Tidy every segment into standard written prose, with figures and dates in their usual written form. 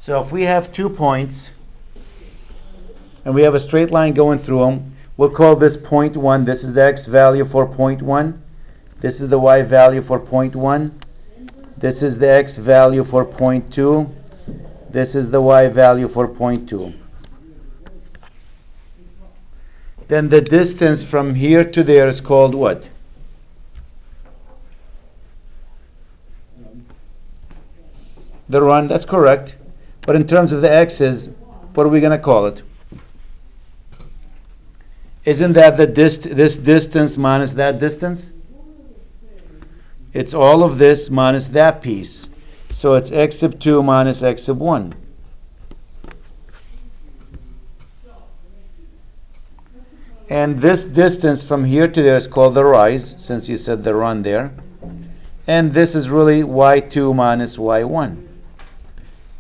So if we have 2 points and we have a straight line going through them, we'll call this point 1. This is the x value for point 1. This is the y value for point 1. This is the x value for point 2. This is the y value for point 2. Then the distance from here to there is called what? The run, that's correct. But in terms of the x's, what are we going to call it? Isn't that this distance minus that distance? It's all of this minus that piece. So it's x sub 2 minus x sub 1. And this distance from here to there is called the rise, since you said the run there. And this is really y2 minus y1.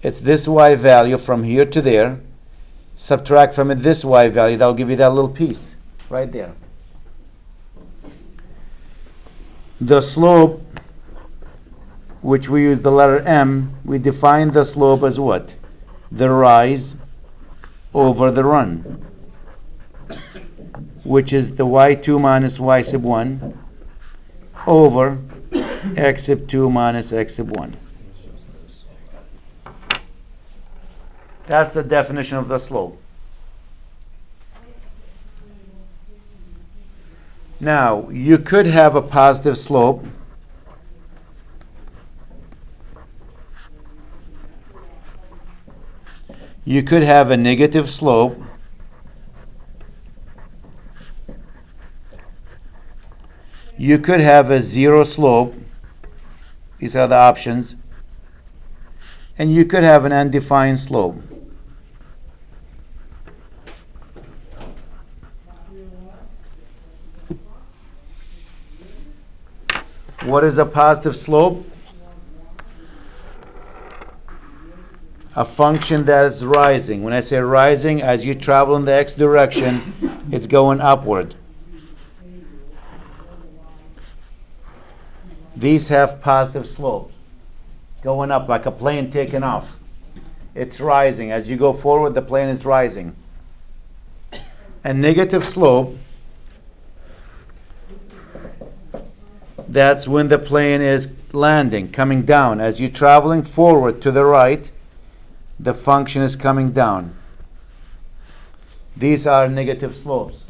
It's this y value from here to there. Subtract from it this y value. That'll give you that little piece right there. The slope, which we use the letter m, we define the slope as what? The rise over the run, which is the y2 minus y sub 1 over x sub 2 minus x sub 1. That's the definition of the slope. Now, you could have a positive slope. You could have a negative slope. You could have a zero slope. These are the options. And you could have an undefined slope. What is a positive slope? A function that is rising. When I say rising, as you travel in the x direction, it's going upward. These have positive slope, going up like a plane taking off. It's rising. As you go forward, the plane is rising. A negative slope, that's when the plane is landing, coming down. As you're traveling forward to the right, the function is coming down. These are negative slopes.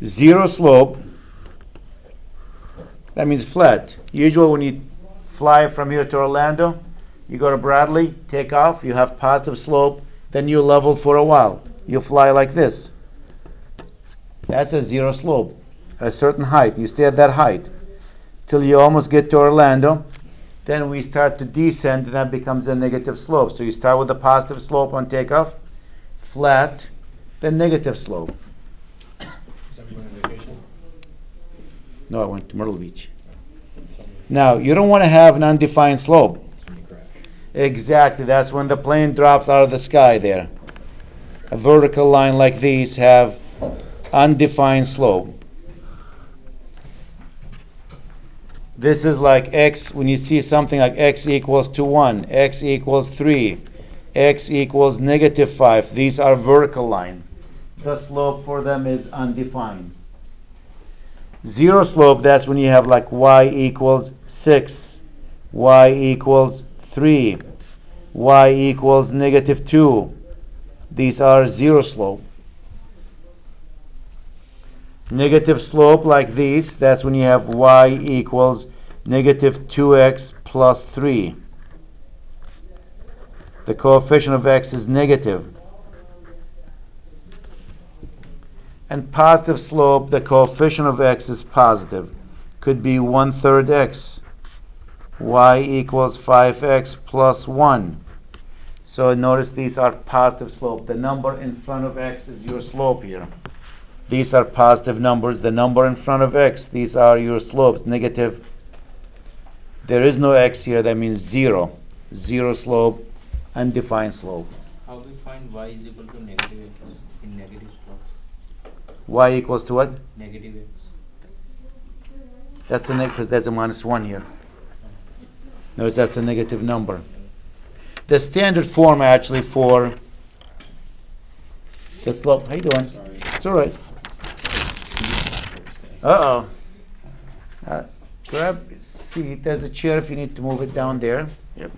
Zero slope, that means flat. Usually when you fly from here to Orlando, you go to Bradley, take off, you have positive slope, then you level for a while. You fly like this. That's a zero slope at a certain height. You stay at that height till you almost get to Orlando. Then we start to descend, and that becomes a negative slope. So you start with a positive slope on takeoff, flat, then negative slope. Is that going on vacation? No, I went to Myrtle Beach. Now, you don't want to have an undefined slope. Exactly. That's when the plane drops out of the sky there. A vertical line like these have undefined slope. This is like x, when you see something like x equals to 1, x equals 3, x equals negative 5. These are vertical lines. The slope for them is undefined. Zero slope, that's when you have like y equals 6, y equals 3, y equals negative 2. These are zero slope. Negative slope like these, that's when you have y equals negative 2x plus 3. The coefficient of x is negative. And positive slope, the coefficient of x is positive. Could be 1/3 x. Y equals 5x plus 1. So notice these are positive slope. The number in front of x is your slope here. These are positive numbers. The number in front of x, these are your slopes, negative. There is no x here, that means 0. Zero slope, undefined slope. How do we find y is equal to negative x in negative slope? Y equals to what? Negative x. That's a negative because there's a -1 here. Notice that's a negative number. The standard form actually for the slope. How you doing? Sorry. It's all right. Uh-oh. Grab a seat. There's a chair if you need to move it down there. Yep.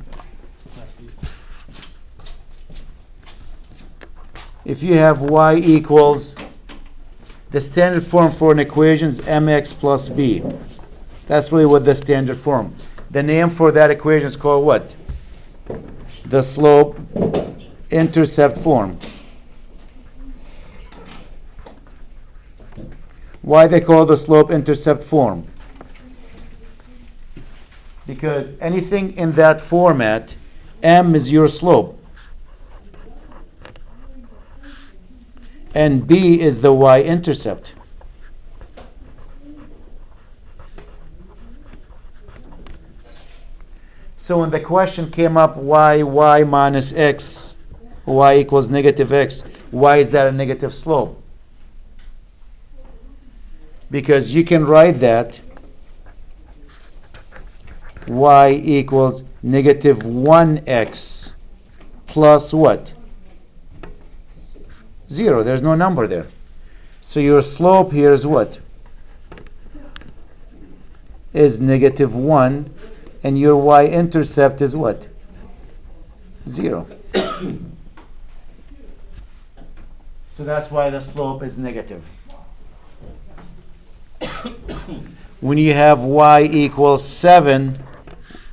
If you have y equals, the standard form for an equation is mx plus b. That's really what the standard form. The name for that equation is called what? The slope-intercept form. Why they call the slope-intercept form? Because anything in that format, m is your slope. And b is the y-intercept. So when the question came up, y minus x, y equals negative x, why is that a negative slope? Because you can write that y equals negative 1x plus what? 0. There's no number there. So your slope here is what? Is negative 1. And your y-intercept is what? 0. So that's why the slope is negative. When you have y equals 7,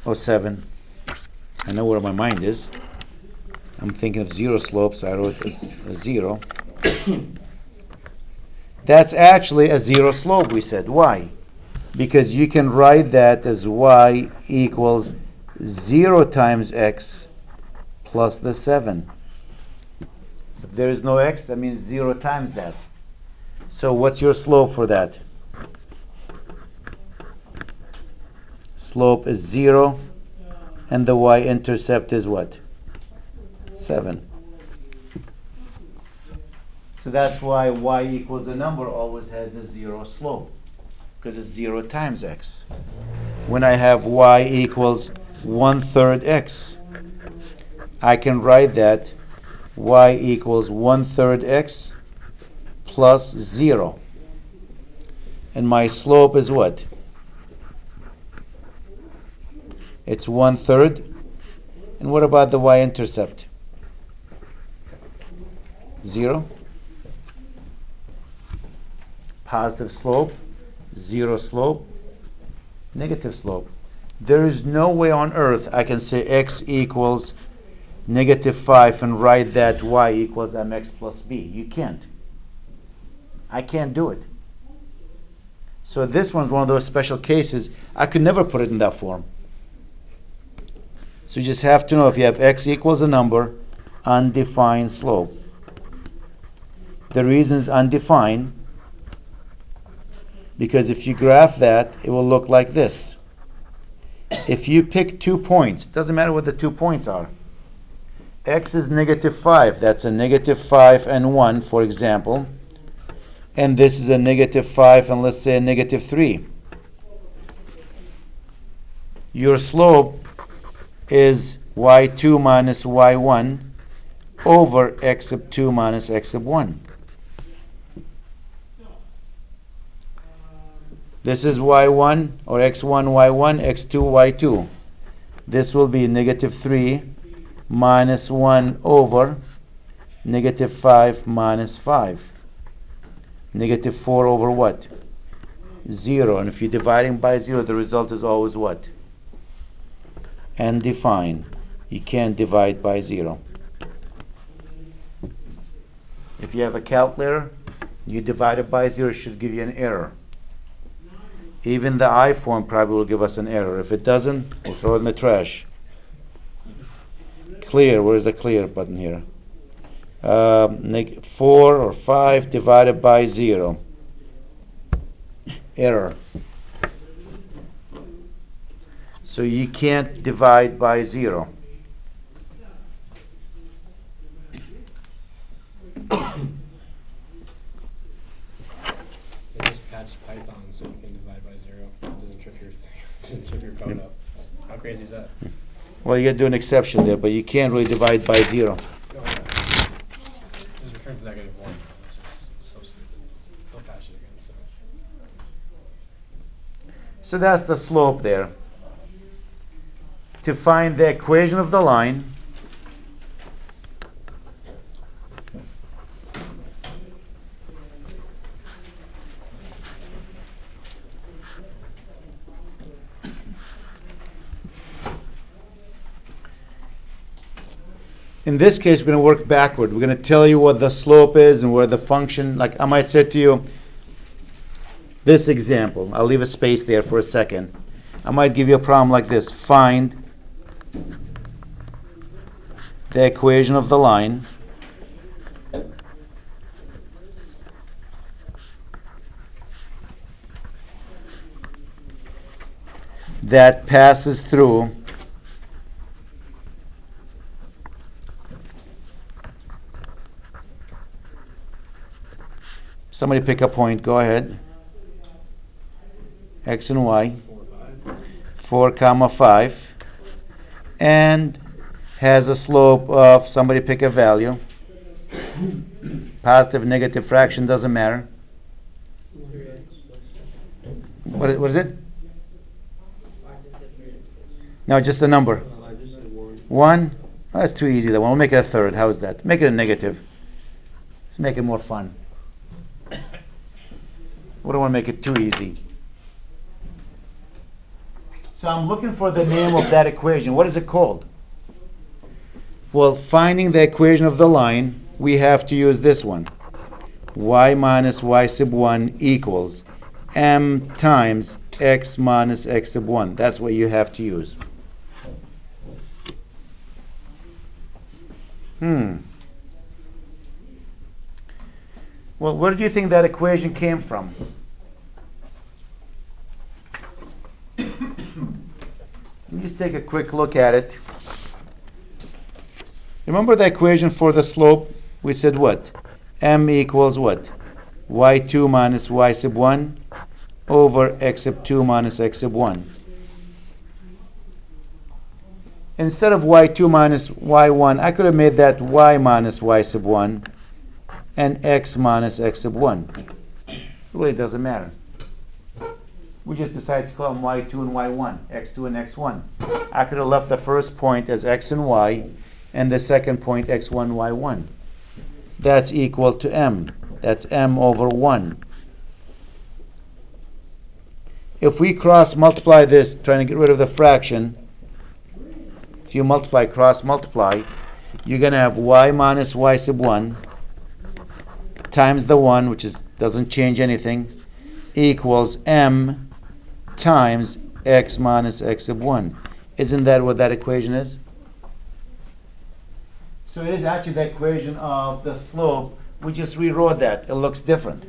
I know where my mind is. I'm thinking of 0 slope, so I wrote this as 0. That's actually a 0 slope, we said. Why? Because you can write that as y equals 0 times x plus the 7. If there is no x, that means 0 times that. So what's your slope for that? Slope is 0, and the y-intercept is what? 7. So that's why y equals a number always has a 0 slope, because it's 0 times x. When I have y equals 1/3 x, I can write that y equals 1/3 x plus 0. And my slope is what? It's 1/3. And what about the y-intercept? 0. Positive slope, 0 slope, negative slope. There is no way on earth I can say x equals negative 5 and write that y equals mx plus b. You can't. I can't do it. So this one's one of those special cases. I could never put it in that form. So you just have to know if you have x equals a number, undefined slope. The reason is undefined because if you graph that, it will look like this. If you pick 2 points, doesn't matter what the 2 points are. X is negative 5. That's a negative 5 and 1, for example. And this is a negative 5 and let's say a negative 3. Your slope is y2 minus y1 over x sub 2 minus x sub 1. This is y1 or x1 y1, x2 y2. This will be negative 3 minus 1 over negative 5 minus 5. Negative 4 over what? 0. And if you're dividing by 0, the result is always what? Undefined. You can't divide by 0. If you have a calculator, you divide it by 0, it should give you an error. Even the iPhone probably will give us an error. If it doesn't, we'll throw it in the trash. Clear. Where's the clear button here? 4 or 5 divided by 0. Error. So you can't divide by 0. They just patched Python so you can divide by 0. It doesn't trip your thing. Doesn't trip your code up. I How crazy is that? Well, you gotta do an exception there, but you can't really divide by 0. Oh, yeah. Just returns -1. It's so stupid. They'll patch it again. So that's the slope there. To find the equation of the line, in this case, we're going to work backward. We're going to tell you what the slope is and where the function, like I might say to you, this example, I'll leave a space there for a second. I might give you a problem like this. Find the equation of the line that passes through somebody pick a point, go ahead. X and Y, 4, 5, and has a slope of, somebody pick a value. Positive, negative fraction, doesn't matter. What is it? No, just the number. 1? Oh, that's too easy. That one. We'll make it a third. How is that? Make it a negative. Let's make it more fun. We don't want to make it too easy. So I'm looking for the name of that equation. What is it called? Well, finding the equation of the line, we have to use this one. Y minus y sub 1 equals m times x minus x sub 1. That's what you have to use. Well, where do you think that equation came from? Let me just take a quick look at it. Remember the equation for the slope? We said what? M equals what? Y2 minus y sub 1 over x sub 2 minus x sub 1. Instead of y2 minus y1, I could have made that y minus y sub 1 and x minus x sub 1. It really doesn't matter. We just decided to call them y2 and y1, x2 and x1. I could have left the first point as x and y, and the second point x1, y1. That's equal to m. That's m over 1. If we cross multiply this, trying to get rid of the fraction, if you multiply, cross multiply, you're going to have y minus y sub 1 times the 1, which doesn't change anything, equals m times x minus x sub 1. Isn't that what that equation is? So it is actually the equation of the slope. We just rewrote that. It looks different.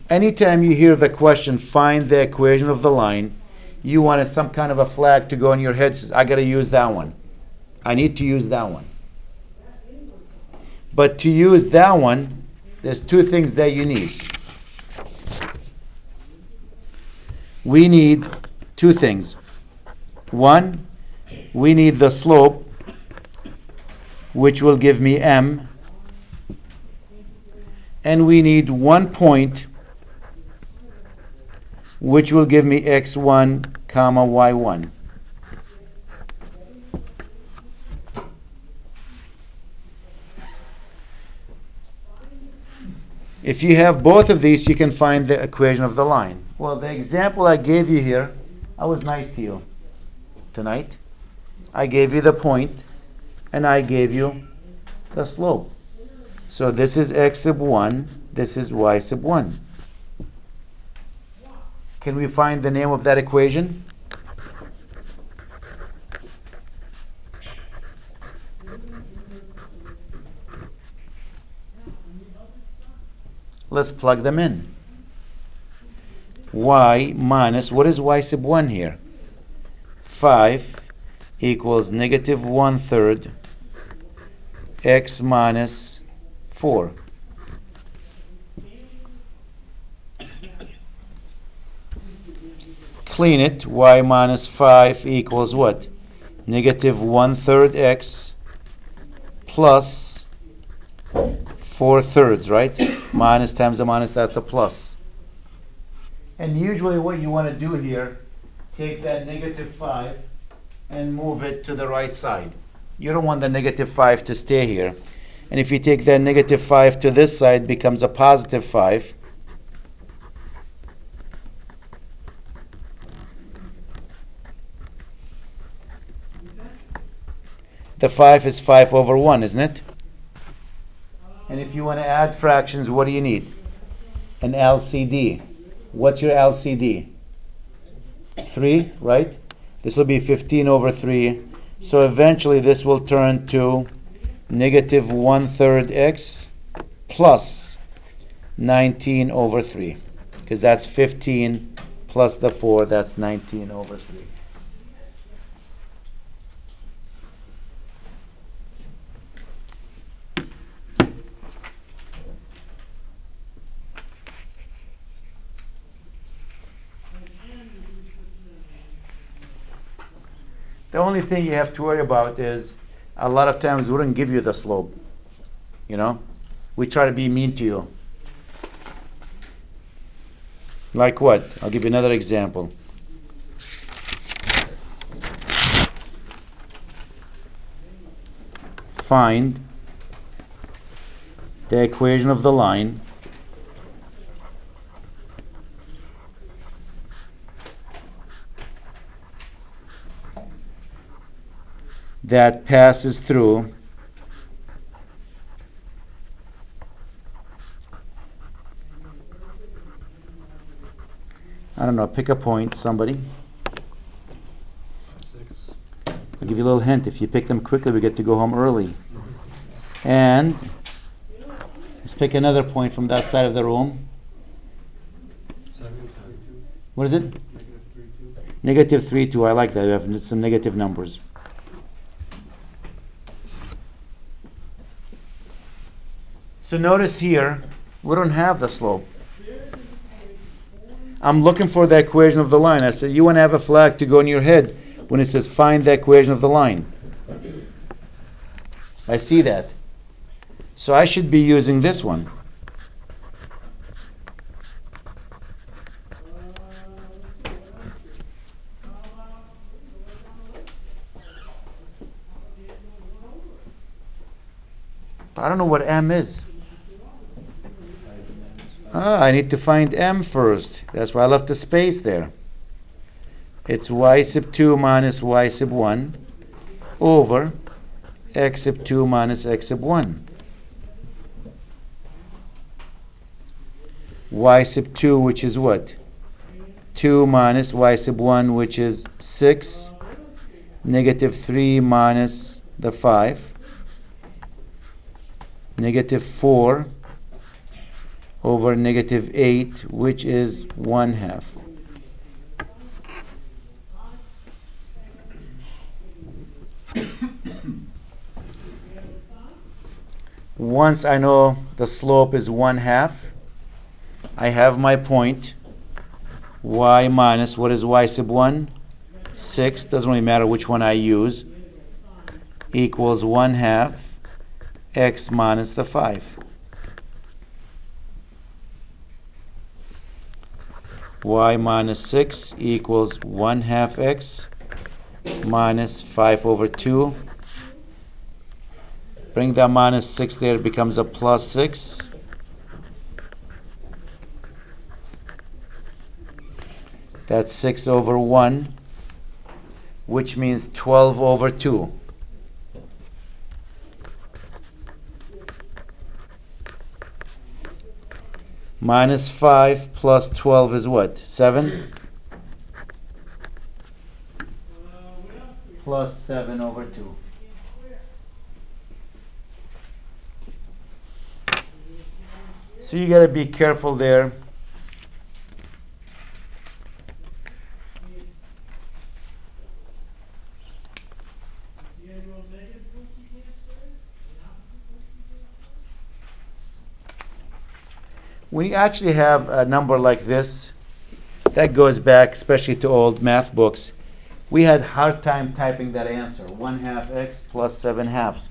Anytime you hear the question, find the equation of the line, you want some kind of a flag to go in your head that says, I got to use that one. I need to use that one. But to use that one, there's two things that you need. We need two things. One, we need the slope, which will give me m. And we need 1 point, which will give me x1, comma y1. If you have both of these, you can find the equation of the line. Well, the example I gave you here, I was nice to you tonight. I gave you the point, and I gave you the slope. So this is x sub 1, this is y sub 1. Can we find the name of that equation? Let's plug them in. Y minus, what is y sub 1 here? 5 equals negative 1/3 x minus 4. clean it, y minus 5 equals what? Negative 1/3 x plus 4/3, right? Minus times a minus, that's a plus. And usually what you want to do here, take that negative 5 and move it to the right side. You don't want the negative 5 to stay here. And if you take that negative 5 to this side, it becomes a positive 5. The 5 is 5 over 1, isn't it? And if you want to add fractions, what do you need? An LCD. What's your LCD? 3, right? This will be 15 over 3. So eventually this will turn to negative 1/3 x plus 19 over 3. Because that's 15 plus the 4, that's 19 over 3. The only thing you have to worry about is a lot of times we wouldn't give you the slope. You know? We try to be mean to you. Like what? I'll give you another example. Find the equation of the line that passes through I don't know, pick a point, somebody. 6. I'll give you a little hint. If you pick them quickly, we get to go home early. And let's pick another point from that side of the room. 7. What is it? Negative 3, 2. Negative 3, 2. I like that. We have some negative numbers. So notice here, we don't have the slope. I'm looking for the equation of the line. I said, you want to have a flag to go in your head when it says find the equation of the line. I see that. So I should be using this one. I don't know what m is. I need to find m first. That's why I left the space there. It's y sub 2 minus y sub 1 over x sub 2 minus x sub 1. Y sub 2, which is what? 2 minus y sub 1, which is 6. Negative 3 minus the 5. Negative 4 over negative 8, which is 1/2. Once I know the slope is 1/2, I have my point. Y minus, what is y sub 1? 6, doesn't really matter which one I use, equals 1/2 x minus the 5. Y minus 6 equals 1/2 x minus 5 over 2. Bring that minus 6 there, it becomes a plus 6. That's 6 over 1, which means 12 over 2. Minus 5 plus 12 is what? 7? Plus 7 over 2. So you got to be careful there. We actually have a number like this, That goes back especially to old math books. We had hard time typing that answer, 1/2 x plus 7/2.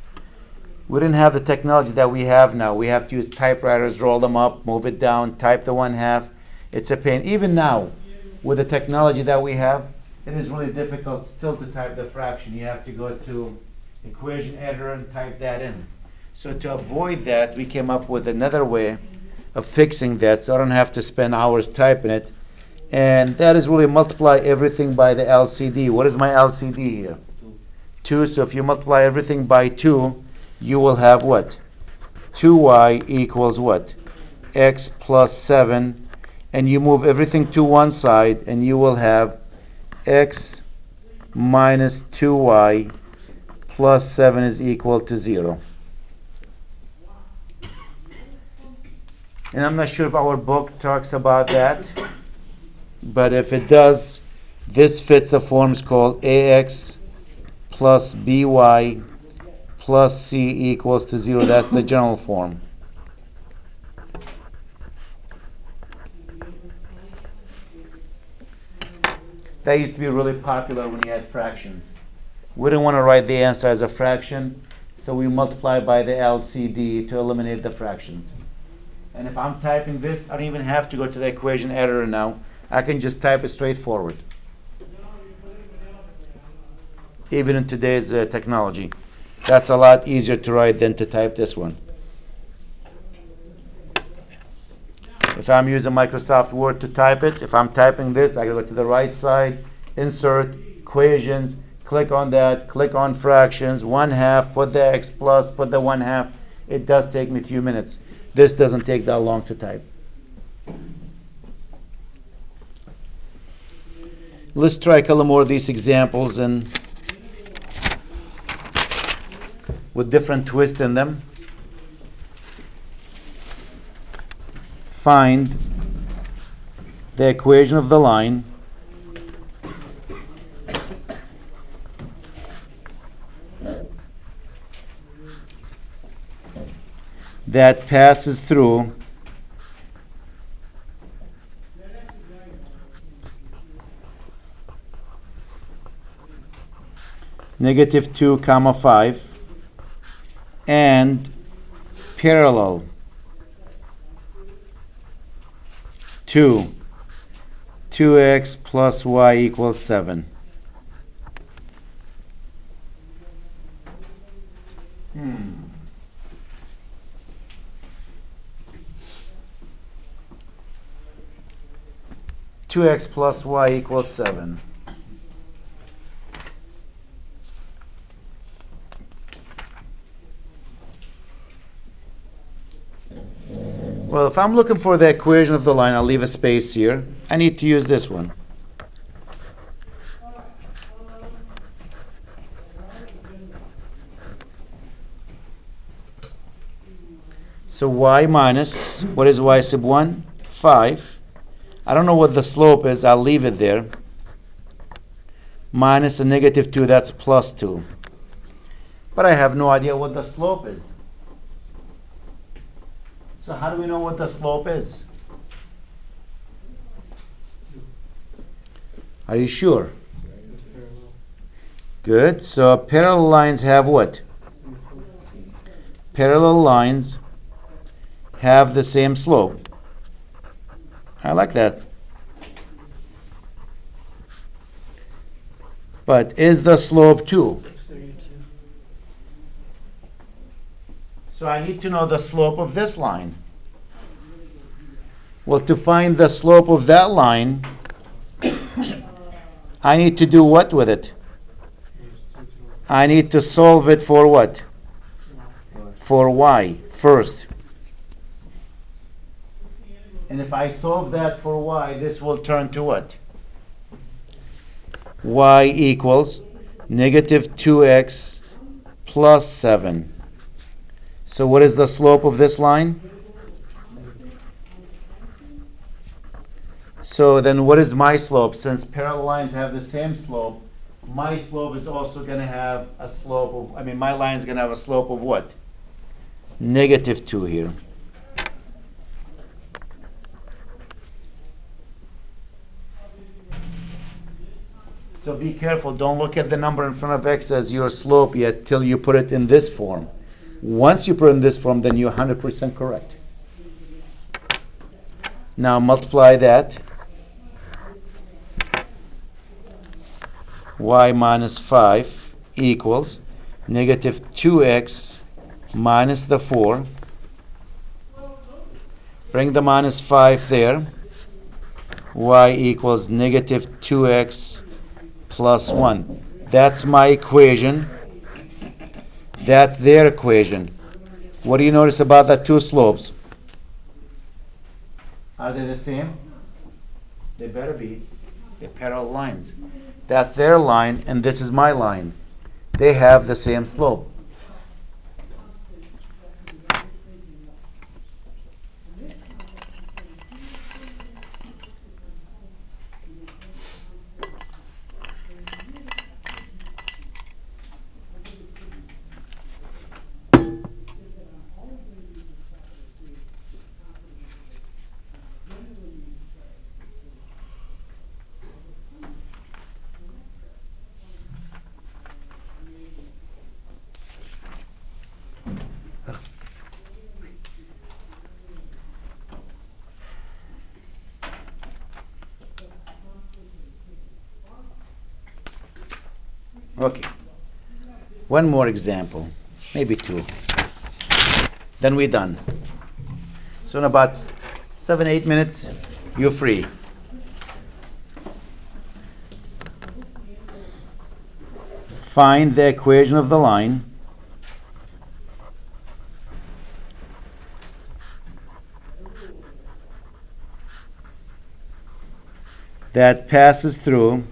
We didn't have the technology that we have now. We have to use typewriters, roll them up, move it down, type the 1/2. It's a pain. Even now, with the technology that we have, it is really difficult still to type the fraction. You have to go to equation editor and type that in. So to avoid that, we came up with another way of fixing that so I don't have to spend hours typing it. And that is really multiply everything by the LCD. What is my LCD here? 2. So if you multiply everything by 2, you will have what? 2y equals what? X plus 7. And you move everything to one side, and you will have x minus 2y plus 7 is equal to 0. And I'm not sure if our book talks about that, but if it does, this fits a forms called ax plus by plus c equals to 0. That's the general form. That used to be really popular when you had fractions. We didn't want to write the answer as a fraction, so we multiply by the LCD to eliminate the fractions. And if I'm typing this, I don't even have to go to the equation editor now. I can just type it straight forward. Even in today's technology. That's a lot easier to write than to type this one. If I'm using Microsoft Word to type it, if I'm typing this, I gotta go to the right side, insert, equations, click on that, click on fractions, 1/2, put the x plus, put the 1/2. It does take me a few minutes. This doesn't take that long to type. Let's try a couple more of these examples and with different twists in them. Find the equation of the line that passes through -2, 5 and parallel to 2x plus y equals 7. 2x plus y equals 7. Well, if I'm looking for the equation of the line, I'll leave a space here. I need to use this one. So y minus, what is y sub 1? 5. I don't know what the slope is. I'll leave it there. Minus a -2, that's plus 2. But I have no idea what the slope is. So how do we know what the slope is? Are you sure? Good. So parallel lines have what? Parallel lines have the same slope. I like that. But is the slope 2? So I need to know the slope of this line. Well, to find the slope of that line, I need to do what with it? I need to solve it for what? For y first. And if I solve that for y, this will turn to what? Y equals -2x plus 7. So what is the slope of this line? So then what is my slope? Since parallel lines have the same slope, my slope is also going to have a slope of, my line is going to have a slope of what? -2 here. So be careful. Don't look at the number in front of x as your slope yet till you put it in this form. Once you put it in this form, then you're 100% correct. Now multiply that. Y minus 5 equals negative 2x minus the 4. Bring the minus 5 there. Y equals negative 2x plus 1. That's my equation. That's their equation. What do you notice about the two slopes? Are they the same? They better be. They're parallel lines. That's their line, and this is my line. They have the same slope. Okay. One more example, maybe two. Then we're done. So in about 7-8 minutes, you're free. Find the equation of the line. That passes through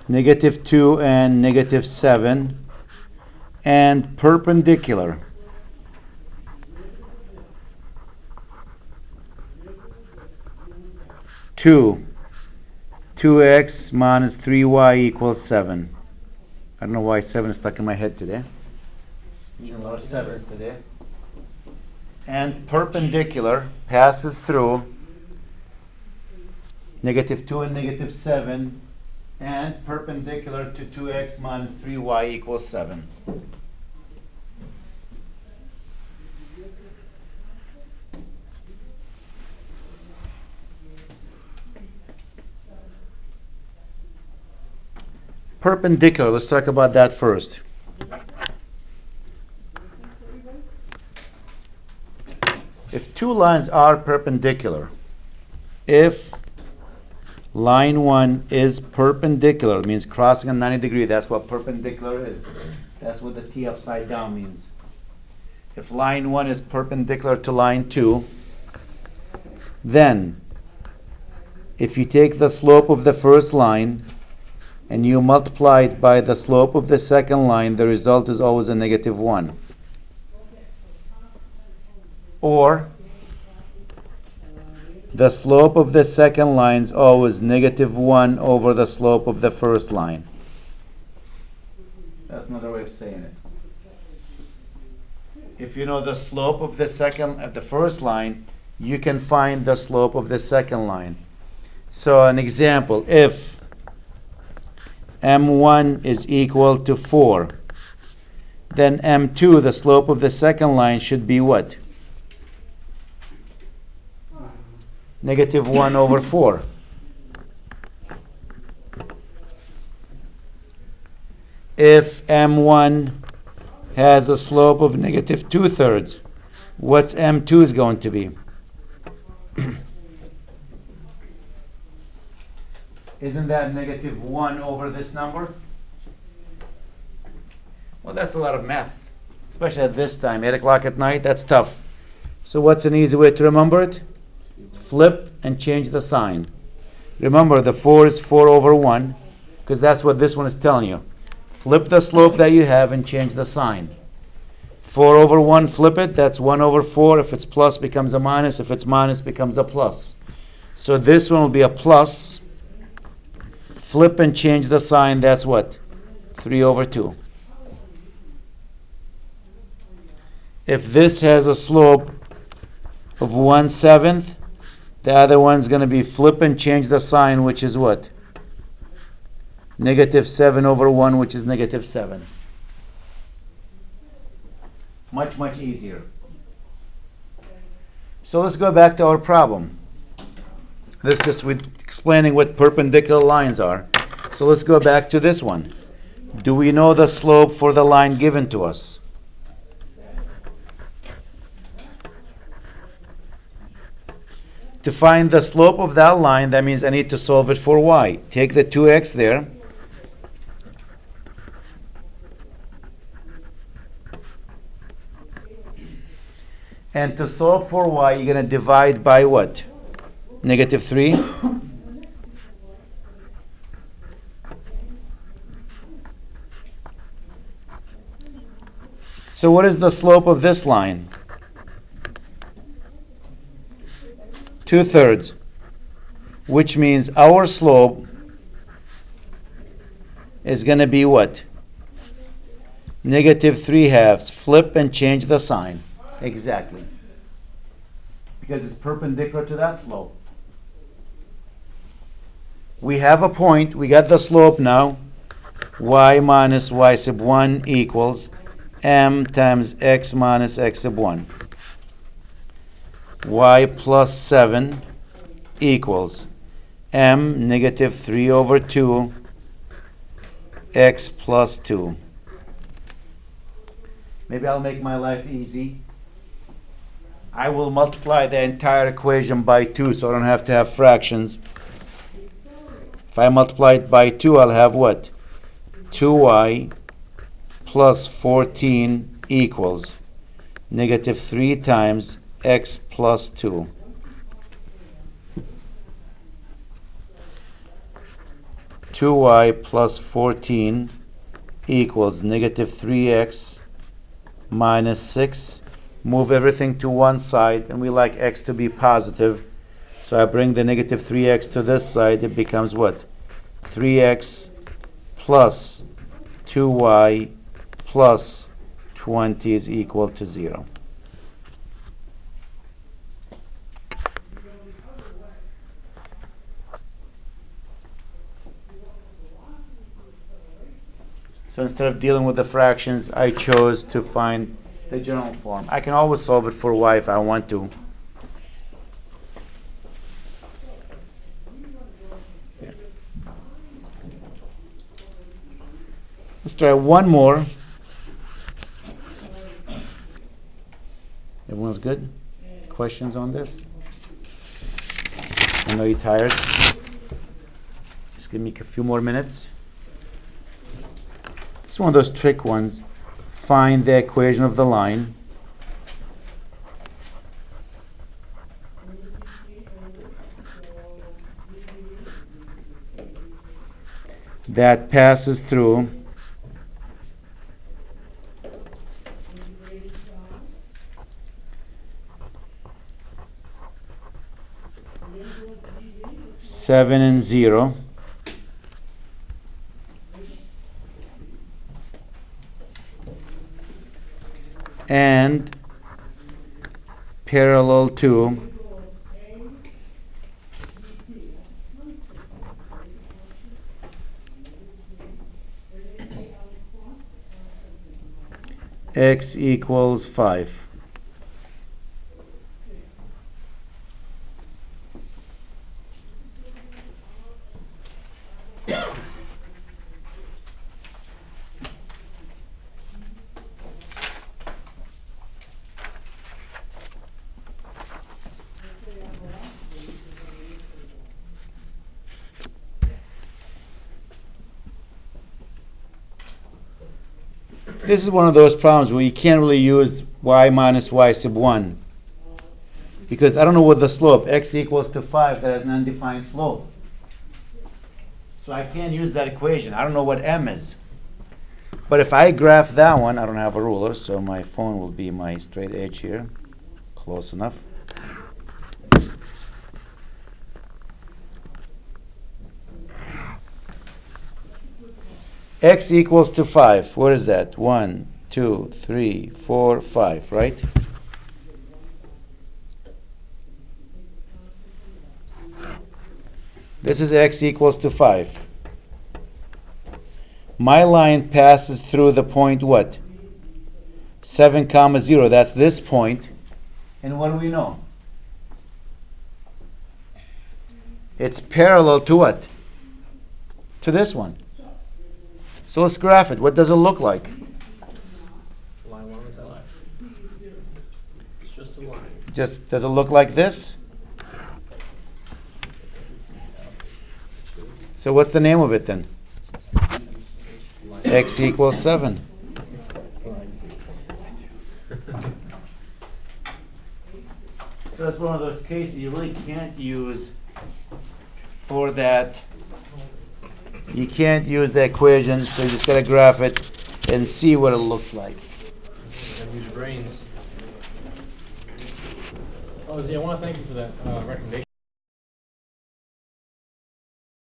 negative 2 and negative 7 and perpendicular to 2x minus 3y equals 7. I don't know why 7 is stuck in my head today. Using a lot of 7s today. And perpendicular passes through negative 2 and negative 7 and perpendicular to 2x minus 3y equals 7. Perpendicular, let's talk about that first. If two lines are perpendicular, if line 1 is perpendicular, it means crossing a 90 degree, that's what perpendicular is. That's what the T upside down means. If line 1 is perpendicular to line 2, then if you take the slope of the first line and you multiply it by the slope of the second line, the result is always a negative 1. Or the slope of the second line is always negative 1 over the slope of the first line. That's another way of saying it. If you know the slope of the first line, you can find the slope of the second line. So an example, if m1 is equal to 4, then m2, the slope of the second line, should be what? Negative 1 over 4. If m1 has a slope of negative 2/3, what's m2 is going to be? Isn't that negative 1 over this number? Well, that's a lot of math, especially at this time, 8 o'clock at night. That's tough. So what's an easy way to remember it? Flip and change the sign. Remember, the 4 is 4 over 1, because that's what this one is telling you. Flip the slope that you have and change the sign. 4 over 1, flip it, that's 1 over 4. If it's plus, becomes a minus. If it's minus, becomes a plus. So this one will be a plus. Flip and change the sign, that's what? 3 over 2. If this has a slope of 1/7, the other one's going to be flip and change the sign, which is what? -7/1, which is -7. Much, much easier. So let's go back to our problem. This just with explaining what perpendicular lines are. So let's go back to this one. Do we know the slope for the line given to us? To find the slope of that line, that means I need to solve it for y. Take the 2x there. And to solve for y, you're going to divide by what? -3? So what is the slope of this line? 2/3, which means our slope is going to be what? -3/2. Flip and change the sign. Exactly. Because it's perpendicular to that slope. We have a point. We got the slope now. Y minus y⁻1 equals m times x minus x⁻1. Y plus 7 equals m -3/2 x plus 2. Maybe I'll make my life easy. I will multiply the entire equation by 2 so I don't have to have fractions. If I multiply it by 2, I'll have what? 2y plus 14 equals -3 times x plus 2. Two y plus 14 equals -3x minus 6. Move everything to one side, and we like x to be positive. So I bring the -3x to this side. It becomes what? 3x plus 2y plus 20 is equal to 0. So instead of dealing with the fractions, I chose to find the general form. I can always solve it for y if I want to. Yeah. Let's try one more. Everyone's good? Questions on this? I know you're tired. Just give me a few more minutes. It's one of those trick ones. Find the equation of the line. That passes through seven and 0. And parallel to x equals 5. This is one of those problems where you can't really use y minus y⁻1 because I don't know what the slope, x equals to 5, that has an undefined slope. So I can't use that equation. I don't know what m is. But if I graph that one, I don't have a ruler, so my phone will be my straight edge here. Close enough. X equals to 5. What is that? 1, 2, 3, 4, 5, right? This is x equals to 5. My line passes through the point what? 7 comma 0. That's this point. And what do we know? It's parallel to what? To this one. So let's graph it. What does it look like? Line 1 is that line? It's just a line. Just does it look like this? So what's the name of it then? X equals 7. So it's one of those cases you really can't use for that. You can't use the equation, so you just gotta graph it and see what it looks like. You gotta use your brains. Oh, Z, I want to thank you for that recommendation.